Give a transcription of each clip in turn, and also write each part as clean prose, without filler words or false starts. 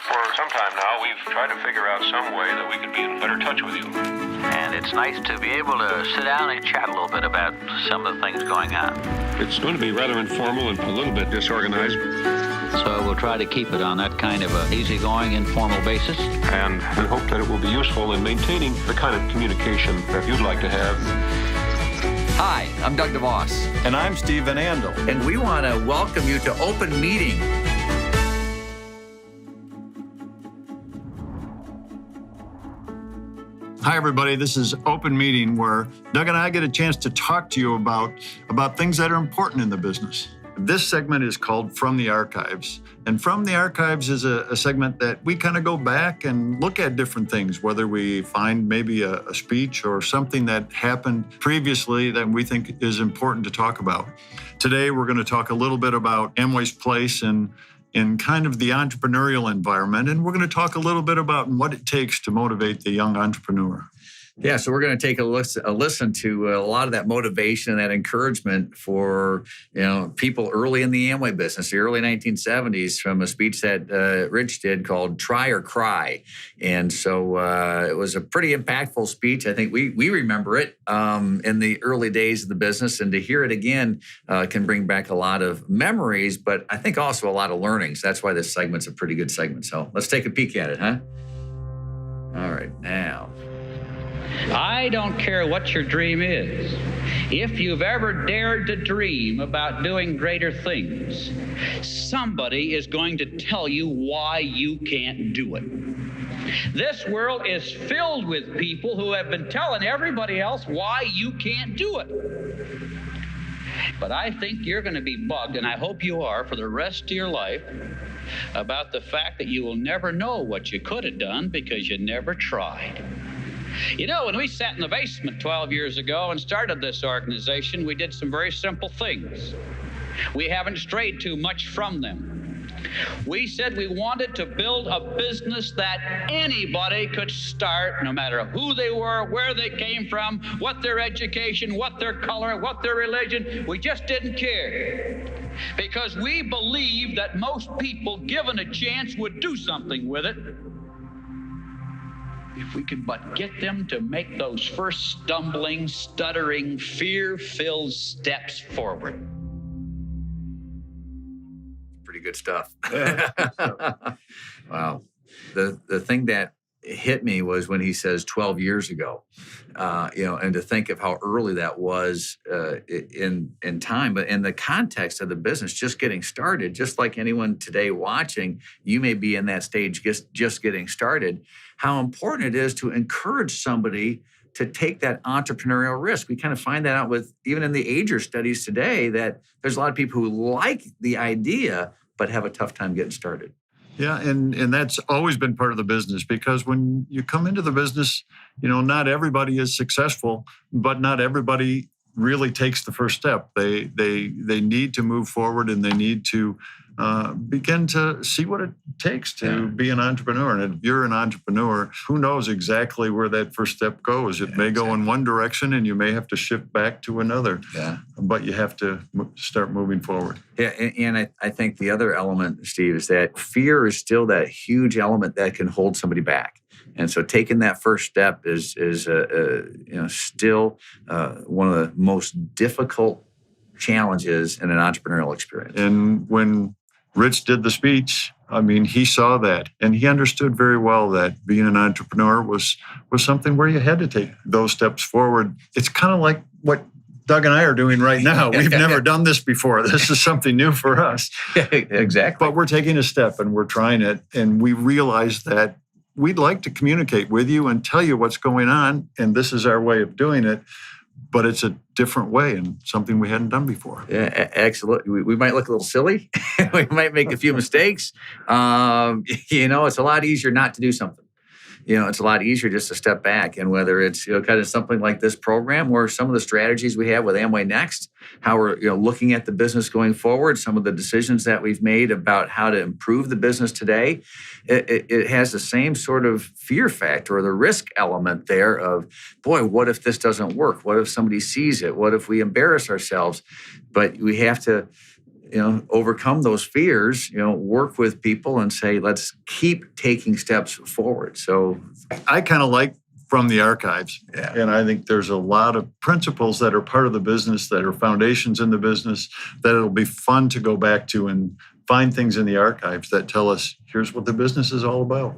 For some time now, we've tried to figure out some way that we could be in better touch with you. And it's nice to be able to sit down and chat a little bit about some of the things going on. It's going to be rather informal and a little bit disorganized. So we'll try to keep it on that kind of an easygoing, informal basis. And we hope that it will be useful in maintaining the kind of communication that you'd like to have. Hi, I'm Doug DeVos. And I'm Steve Van Andel. And we want to welcome you to Open Meeting. Hi, everybody. This is Open Meeting, where Doug and I get a chance to talk to you about things that are important in the business. This segment is called From the Archives. And From the Archives is a segment that we kind of go back and look at different things, whether we find maybe a speech or something that happened previously that we think is important to talk about. Today, we're going to talk a little bit about Amway's place in kind of the entrepreneurial environment. And we're going to talk a little bit about what it takes to motivate the young entrepreneur. Yeah, so we're going to take a listen to a lot of that motivation and that encouragement for people early in the Amway business, the early 1970s, from a speech that Rich did called "Try or Cry," and so it was a pretty impactful speech. I think we remember it in the early days of the business, and to hear it again can bring back a lot of memories, but I think also a lot of learnings. That's why this segment's a pretty good segment. So let's take a peek at it, huh? All right, now. I don't care what your dream is. If you've ever dared to dream about doing greater things, somebody is going to tell you why you can't do it. This world is filled with people who have been telling everybody else why you can't do it. But I think you're going to be bugged, and I hope you are for the rest of your life, about the fact that you will never know what you could have done because you never tried. You know, when we sat in the basement 12 years ago and started this organization, we did some very simple things. We haven't strayed too much from them. We said we wanted to build a business that anybody could start, no matter who they were, where they came from, what their education, what their color, what their religion. We just didn't care. Because we believed that most people, given a chance, would do something with it. If we could but get them to make those first stumbling, stuttering, fear-filled steps forward. Pretty good stuff. Wow. The thing that hit me was when he says 12 years ago, and to think of how early that was in time, but in the context of the business just getting started, just like anyone today watching, you may be in that stage just getting started, how important it is to encourage somebody to take that entrepreneurial risk. We kind of find that out with, even in the ager studies today, that there's a lot of people who like the idea, but have a tough time getting started. Yeah, and that's always been part of the business, because when you come into the business, not everybody is successful, but not everybody really takes the first step. They need to move forward, and they need to begin to see what it takes to be an entrepreneur. And if you're an entrepreneur, who knows exactly where that first step goes? It may go in one direction, and you may have to shift back to another. Yeah. But you have to start moving forward. Yeah, and I think the other element, Steve, is that fear is still that huge element that can hold somebody back. And so taking that first step is still one of the most difficult challenges in an entrepreneurial experience. And when Rich did the speech, he saw that, and he understood very well that being an entrepreneur was something where you had to take those steps forward. It's kind of like what Doug and I are doing right now. We've never done this before. This is something new for us. Exactly. But we're taking a step, and we're trying it, and we realize that we'd like to communicate with you and tell you what's going on, and this is our way of doing it. But it's a different way and something we hadn't done before. Yeah, excellent. We might look a little silly. We might make a few mistakes. It's a lot easier not to do something. It's a lot easier just to step back. And whether it's kind of something like this program, or some of the strategies we have with Amway Next, how we're looking at the business going forward, some of the decisions that we've made about how to improve the business today, it has the same sort of fear factor, or the risk element there of, boy, what if this doesn't work? What if somebody sees it? What if we embarrass ourselves? But we have to overcome those fears, work with people and say, let's keep taking steps forward. So I kind of like From the Archives. Yeah. And I think there's a lot of principles that are part of the business, that are foundations in the business, that it'll be fun to go back to and find things in the archives that tell us, here's what the business is all about.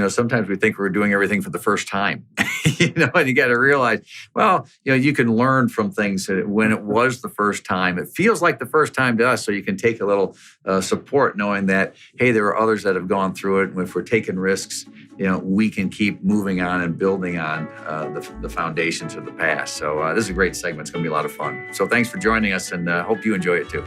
Sometimes we think we're doing everything for the first time, and you got to realize, well, you can learn from things when it was the first time. It feels like the first time to us, so you can take a little support knowing that, hey, there are others that have gone through it. And if we're taking risks, we can keep moving on and building on the foundations of the past. So this is a great segment. It's going to be a lot of fun. So thanks for joining us, and hope you enjoy it too.